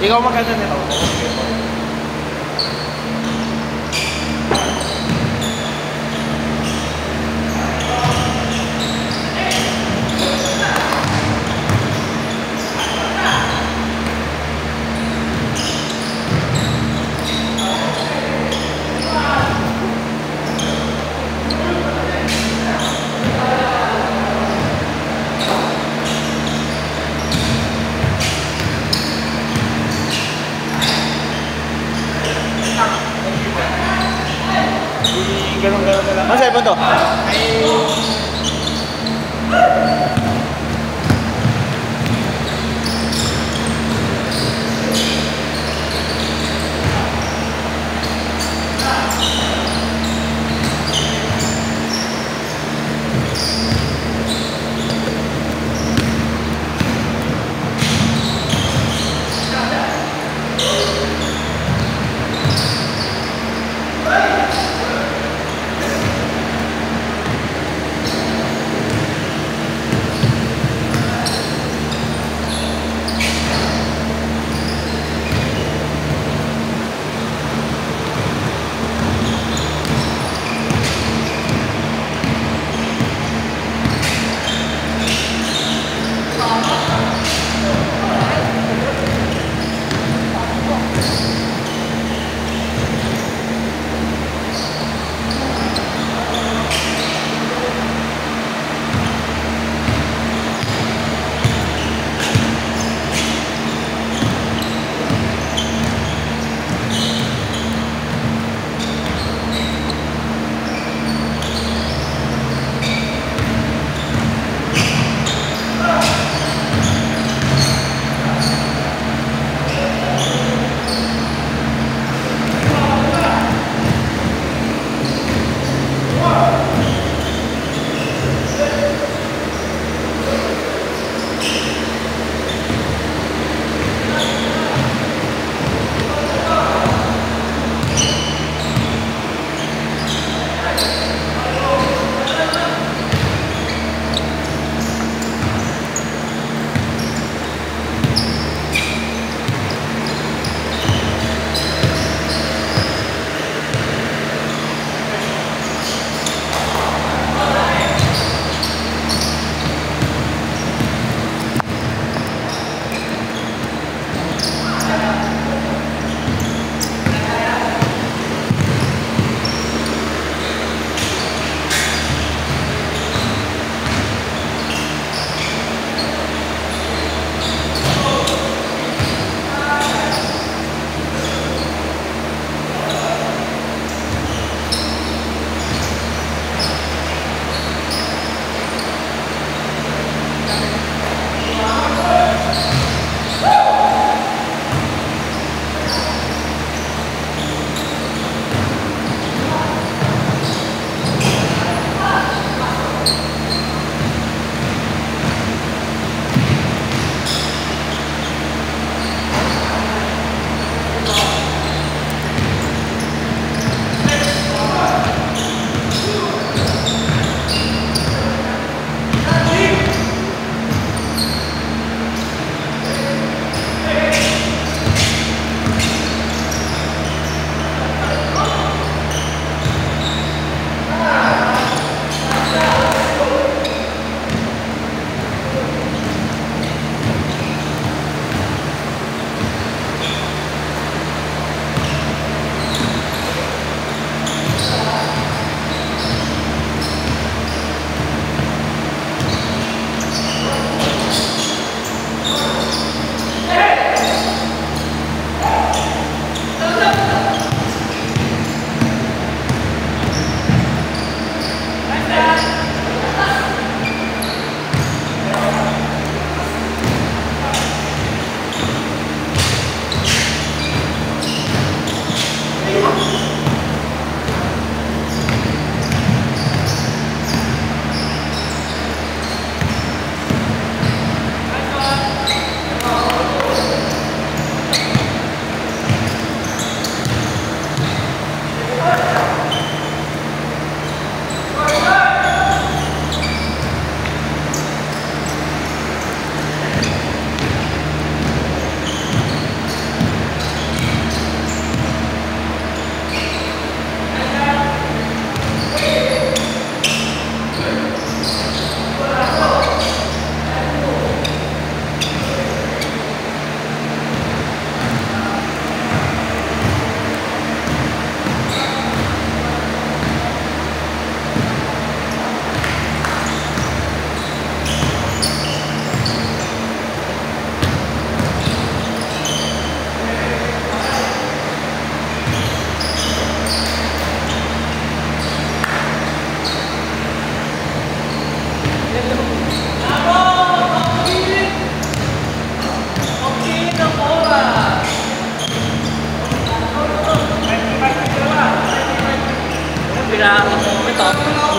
Ikaw maganda nito. Ganun-ganun na lang. Ano cellphone to?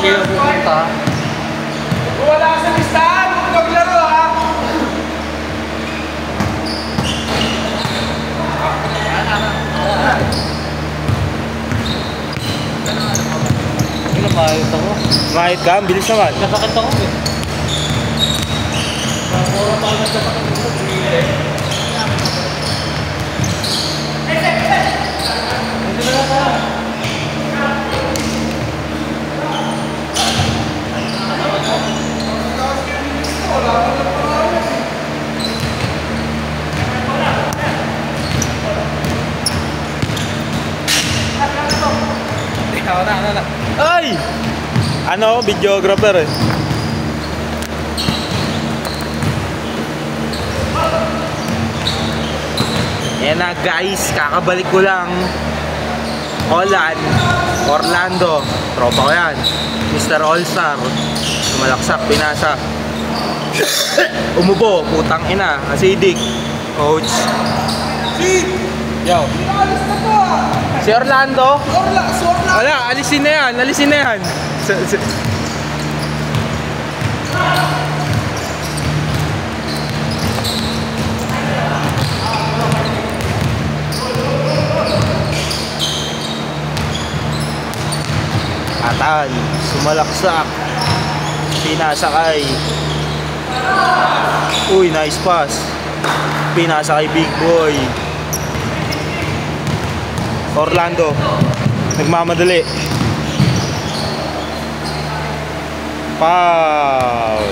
kayo pupunta. Kung wala ka sa listahan, huwag maglaro ha. Hindi mahit ako. Mahit ka? Ang bilis naman. Nasakit ako eh. Ay! Ano? Videographer eh. Yan na guys, kakabalik ko lang. Holland, Orlando, tropa ko yan. Mr. All-Star, sumalaksak, pinasa. Umubo, putang ina, acidic. Coach. Yo. Alis na to ha. Si Orlando? Sorla. Wala, alisin na yan, alisin na yan. Atan, sumalaksak. Pinasakay. Uy, nice pass. Pinasakay Big Boy. Orlando, nagmamadali. Foul.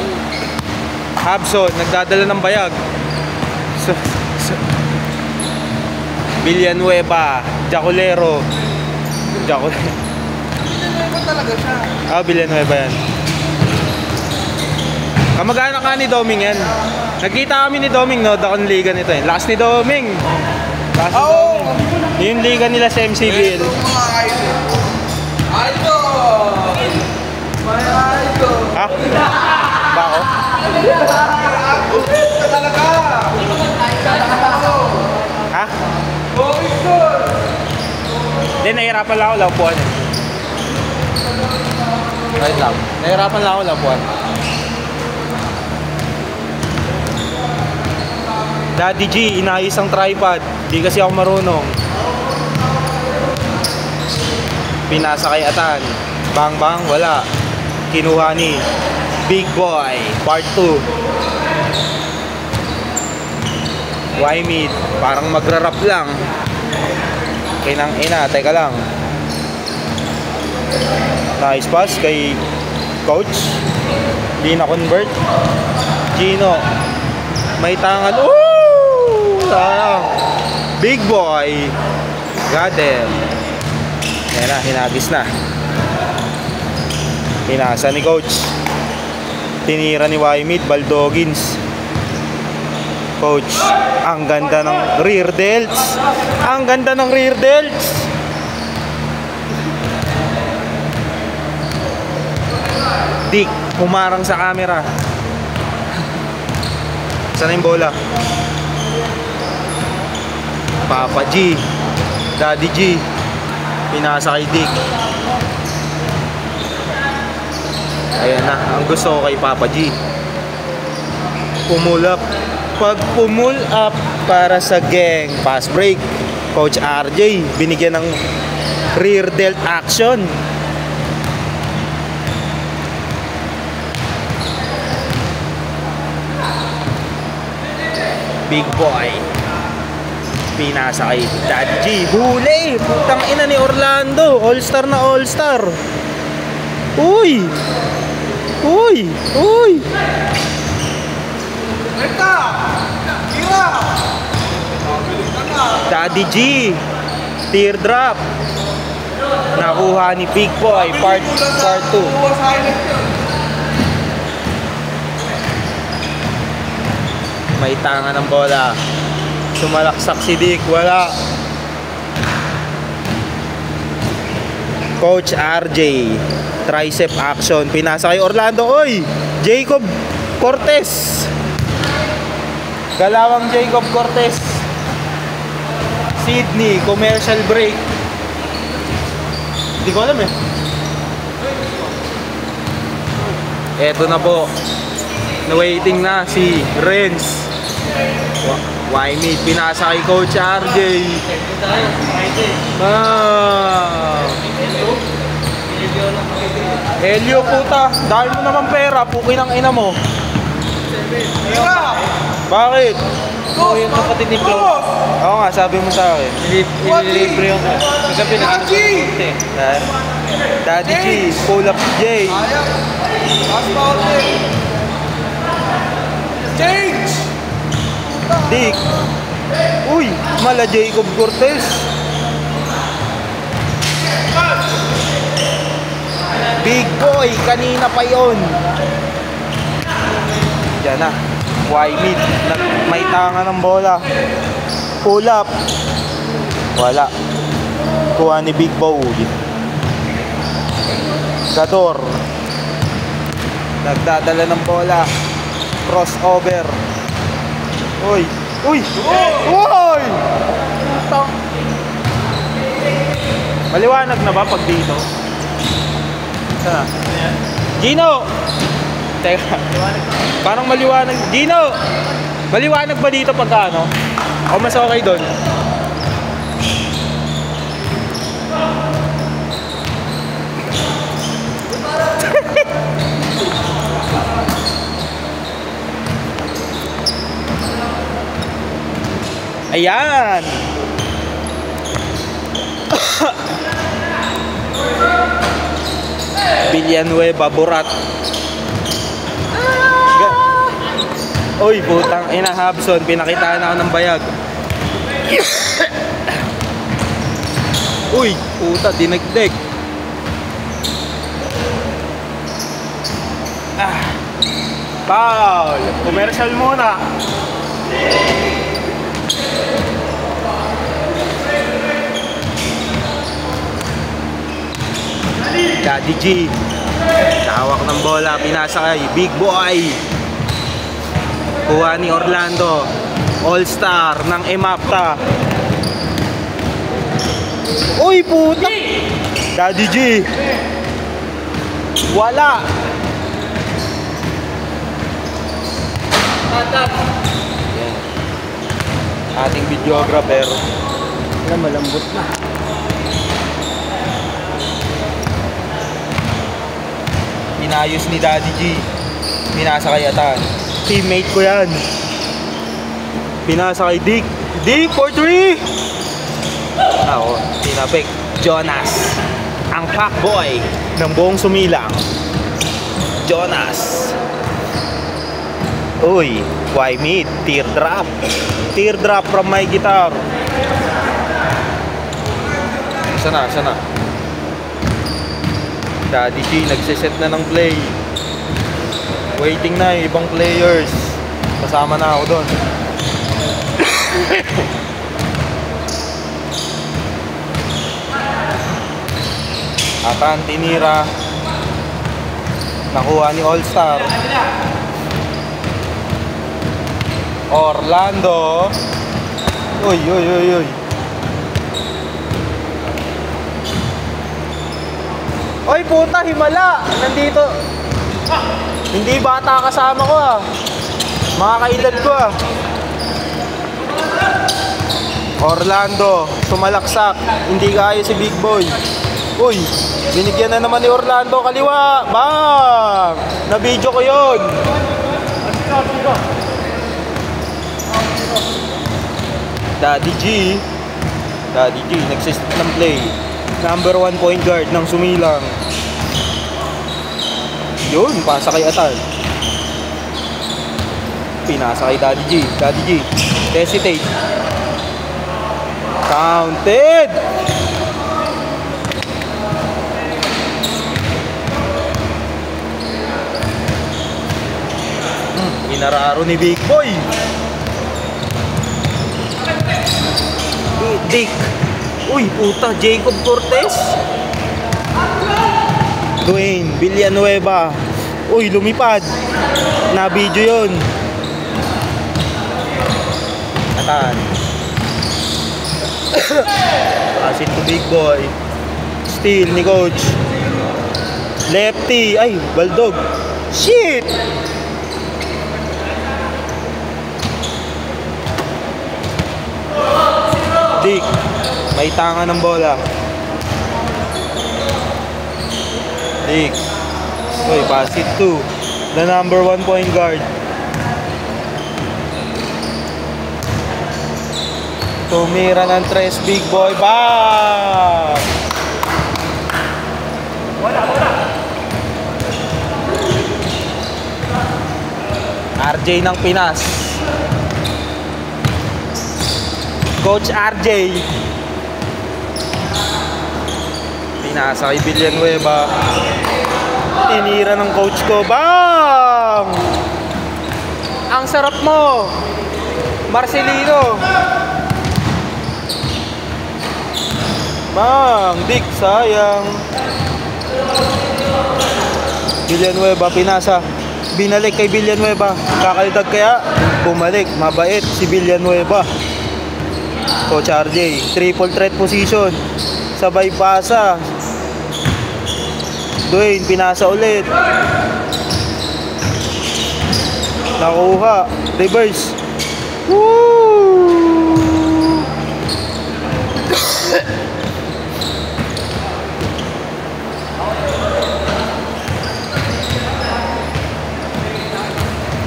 Habson, nagdadala ng bayag. Villanueva, Jacolero. Villanueva talaga siya. Ah, Villanueva yan. Kamag-anak ka ni Doming yan. Nagkita kami ni Doming, no? Dakon liga nito eh. Lakas ni Doming. Lakas ni Doming. Yung liga nila sa MCBL. Ito mga idol. Idol! My idol! Ha? Ba ako? Upit ka talaga! Ha? Okay, good! Hindi, nahirapan lang ako laupuan eh. Right lang. Nahirapan lang ako laupuan. Daddy G, inayos ang tripod. Di kasi ako marunong. Pinasa kay Atan. Bang bang, wala. Kinuha ni Big Boy, part 2. Wymid, parang magra-rap lang. Kinang ina, teka lang. Nice pass kay Coach. Di na convert. Gino, may tangan. Sayang. Big Boy. Got him. Yan na, hinagis na. Pinasa ni Coach. Tinira ni Wymid, Baldogins. Coach, ang ganda ng rear delts. Ang ganda ng rear delts. Dick, humarang sa camera. Saan yung bola? Papa G, Daddy G. Pinasa kay Dick. Ayan na, ang gusto ko kay Papa G. Pull up. Pag pull up para sa gang, pass break. Coach RJ, binigyan ng rear delt action. Big Boy. Pinasa kay Daddy G. Huli! Putang ina ni Orlando. All-star na all-star. Uy! Uy! Uy! Rekta! Kira! Daddy G. Teardrop. Nakuha ni Big Boy. Part 2. May tanga ng bola. Sumalaksak si Dick, wala. Coach RJ, tricep action, pinasa kay Orlando. Oy, Jacob Cortez. Galawang Jacob Cortez. Sydney, commercial break. Hindi ko alam eh. Eto na po. Na-waiting na si Renz. Wymid, pinasa kay Coach RJ. Elio, puta. Dahil mo naman pera, pukin ang ina mo. Bakit? Oo, yung kapatid ni Flo. Oo nga, sabi mo sa akin. Nililibre yung kagabi na Daddy G, pull up J. Change! Dick. Uy, mala Jacob Cortez. Big boy, kanina pa yon. Diyan na. Wymid, may tanga ng bola. Pull up. Wala. Kuha ni Big Boy. Gador. Nagdadala ng bola. Crossover. Uy! Uy! Uy! Maliwanag na ba pag dito? Saan? Gino! Teka. Parang maliwanag. Gino! Maliwanag ba dito pagka ano? O mas okay doon? Ayan! Villanueva, Borat. Uy, putang ina, Habson, pinakitaan ako ng bayag. Uy, puta, dinagdag. Foul! Commercial muna. Daddy G. Tawak ng bola, pinasa kay Big Boy. Kuha ni Orlando. All-star ng EMAPTA. Uy, puta! Daddy G. Wala. Yan. Ating videographer. Wala, malambot na. Pinayos ni Daddy G. Pinasa kay Atan. Teammate ko yan. Pinasa kay Dick. Dick for 3! Ako, tinapik. Jonas. Ang fuckboy ng buong Sumilang. Jonas. Uy, Wymid. Teardrop. Teardrop from my guitar. Sana, sana. Daddy G, nagsiset na ng play. Waiting na yung ibang players. Kasama na ako doon. Atan, tinira. Nakuha ni All-Star. Orlando. Uy, uy, uy, uy. Oy, puta, himala. Nandito. Hindi bata kasama ko ah. Mga kaedad ko ah. Orlando, sumalaksak. Hindi kaya si Big Boy. Uy, binigyan na naman ni Orlando kaliwa. Bang! Na-video ko yun. Daddy G. Daddy G, nagsist ng play. Number 1 point guard ng Sumilang. Yun, pasa kay Atan. Pinasa kay Daddy G. Daddy G, hesitate. Counted! Inararo ni Big Boy. Dick. Uy, puta, Jacob Cortez. Dwayne Villanueva. Uy, lumipad. Na-video yun. Atan. Pasit to Big Boy. Steal ni Coach. Lefty. Ay, Baldog. Shit! Dick, may tanga ng bola. Dick. Uy, pass it to the number 1 point guard. Tumira ng tres, big boy. Bang! RJ ng Pinas. Coach RJ. Pinasa kay Villanueva. Tinira ng coach ko. Bang! Ang sarap mo, Marcelino. Bang! Dick, sayang. Villanueva, pinasa. Binalik kay Villanueva. Kakaldag kaya? Bumalik. Mabait si Villanueva. Coach RJ. Triple threat position. Sabay pasa. Dwayne, pinasa ulit. Nakuha. Reverse. Woo!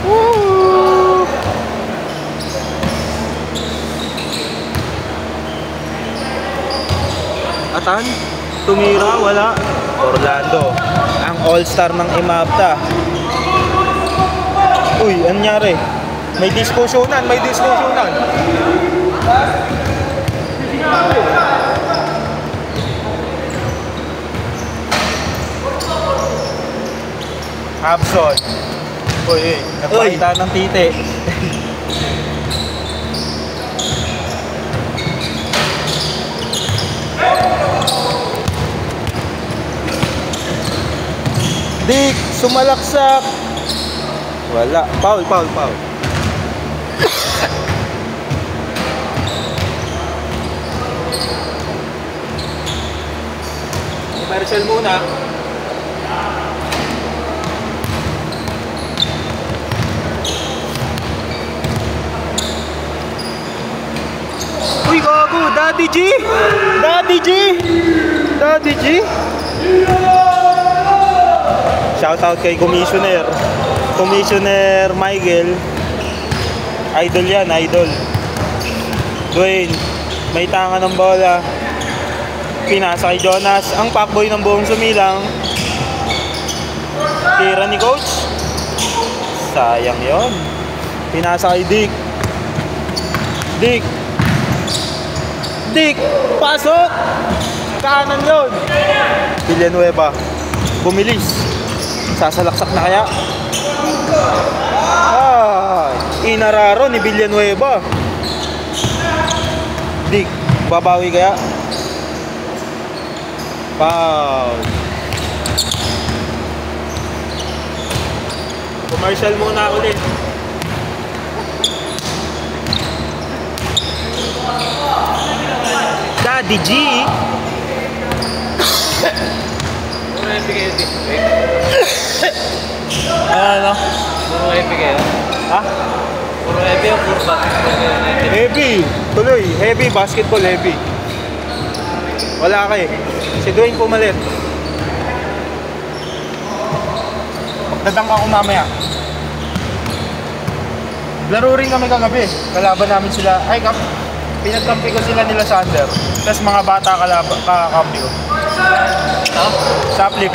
Woo! Atan? Tumira? Wala. Orlando, ang all-star ng IMABTA. Uy, ano nangyari? May diskusyonan, may diskusyonan. Abson. Uy, nagpakita ng titi. Dick, sumalaksak. Wala. Foul, foul, foul. Commercial muna. Uy, gago. Daddy G. Daddy G. Daddy G. Shoutout kay Commissioner Michael. Idol yan, idol. Dwayne, may tanga ng bola. Pinasa kay Jonas. Ang packboy ng buong sumilang. Tira ni coach. Sayang yon. Pinasa kay Dick. Dick. Dick, pasok. Kanan yon. Villanueva. Bumilis. Sasalaksak na kaya? Inararo ni Villanueva. Dick, babawi kaya? Foul. Commercial muna ulit. Daddy G. Ano? Puro heavy kayo? Ha? Puro heavy o puro basketball kayo? Heavy. Tuloy. Heavy. Basketball heavy. Wala ka eh. Si Dwayne pumalit. Magdadang ako mamaya. Laro rin kami kagabi. Kalaban namin sila. Ay, pinagkampi ko sila nila Sander. Tapos mga bata kakampi ko. Ha? Sa flip.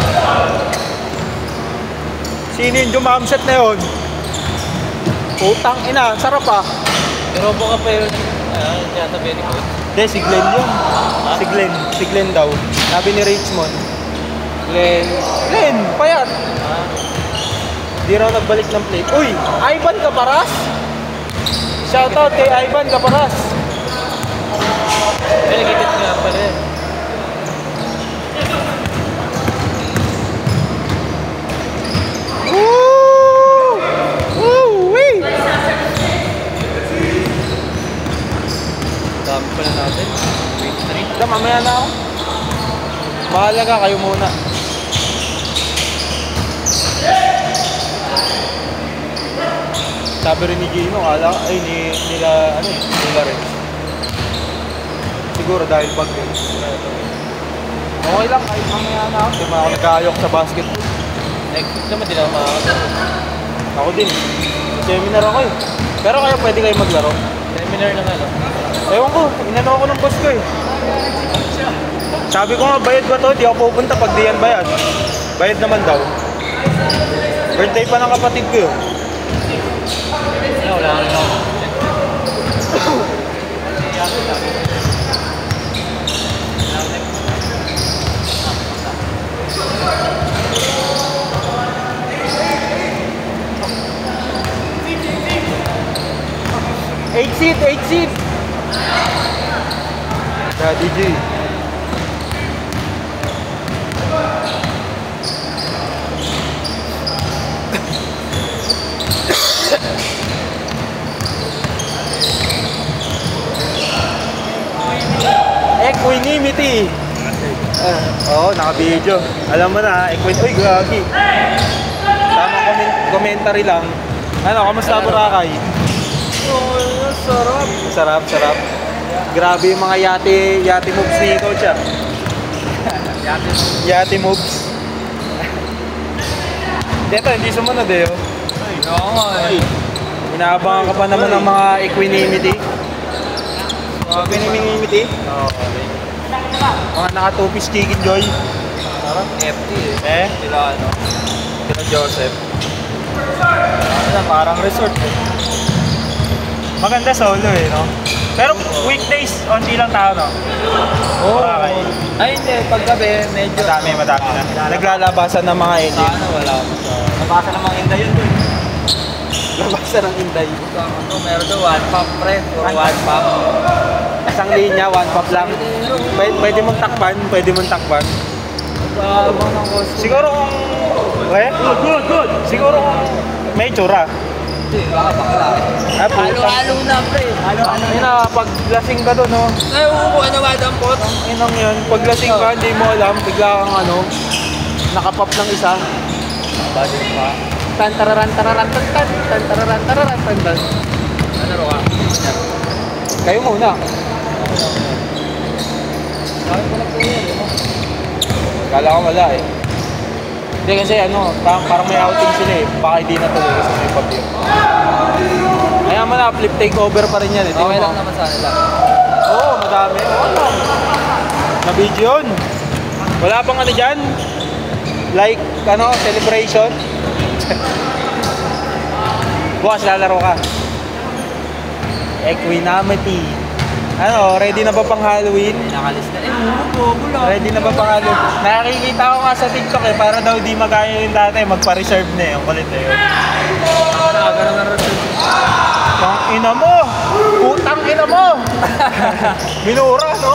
Sino yung jumamset na yun? Utang ina, sarap ah. Pero po ka pa yun. Diyan sabihin ni coach. Hindi, si Glenn yun. Ha? Si Glenn daw. Sabi ni Richmond. Glenn, payat. Ha? Di raw nagbalik ng plate. Uy, Ivan Caparas? Shoutout kay Ivan Caparas. Pinagitid nga pala eh. Woo! Woo-wee! Dami pala natin. 23. Ito, mamaya na ako. Bahala ka, kayo muna. Sabi rin ni Gino, nila rin. Siguro dahil bag yun. Okay lang, kahit mamaya na ako. Di ba ako nag-aayok sa basketball? Next week naman din ako makakasama. Ako din. Seminar ako eh. Pero kaya pwede kayo maglaro. Seminar na nga lang. Ewan ko, inano ako ng boss ko eh. Sabi ko nga, bayad ba to? Di ako pupunta pag di yan bayad. Bayad naman daw. Birthday pa ng kapatid ko yun. Wala ka rin ako. 8 seat! Daddy G. Equanimity. Oo, naka-video. Alam mo na, Uy, gagi. Tamang commentary lang. Ano, kamusta Boracay? Sarap. Grabe yung mga yate moves ni Coach ah. Yate moves. Dito, hindi sumunod eh. Ay, oo eh. Inaabangan ka pa naman ng mga equanimity. Equanimity? Oo, okay. Mga naka-two-piece chicken joy. Sarap FT eh. Sila Joseph. Parang resort eh. Maganda solo eh, no? Pero weekdays, onti lang tao, no? Oo. Boracay. Ay hindi, paggabi medyo Madami na. Naglalabasan ng mga engine. Sana wala ako sa... Labasan ng mga inday yun doon. Labasan ng Inday. Meron doon, one pop pre, or one pop. Isang linya, one pop lang. Pwede mong takpan. Abang ng cost. Siguro kung... Good. Siguro kung may tsura. Hindi, baka bakla. Halo-halo na pre. Halo-halo Ayun na, pag lasing ka doon, no? Ay, uukuha na madampot. Inang yun, pag lasing ka, hindi mo alam, bigla kang nakapop ng isa. Budget pa. Tantararan. Ano ka? Kayo muna. Bakit ko na po yan? Kala ko wala eh. Hindi kasi parang may outing sila eh. Baka hindi na tuloy kasi may pabir. Kaya mo na, flip takeover pa rin yan eh. Okay lang naman sa nila. Oo, madami. Na-video yun. Wala pang dyan? Like, celebration? Bukas, lalaro ka. Equanimity. Ready na ba pang Halloween? Nakalis na. Bobo lang. Ready na ba pang Halloween? Nakikita ko nga sa TikTok eh, para daw di magaya yung dati, magpa-reserve na eh. Ang kulit na yun. Ganun na rin. Pang ina mo! Putang ina mo! Minura, no?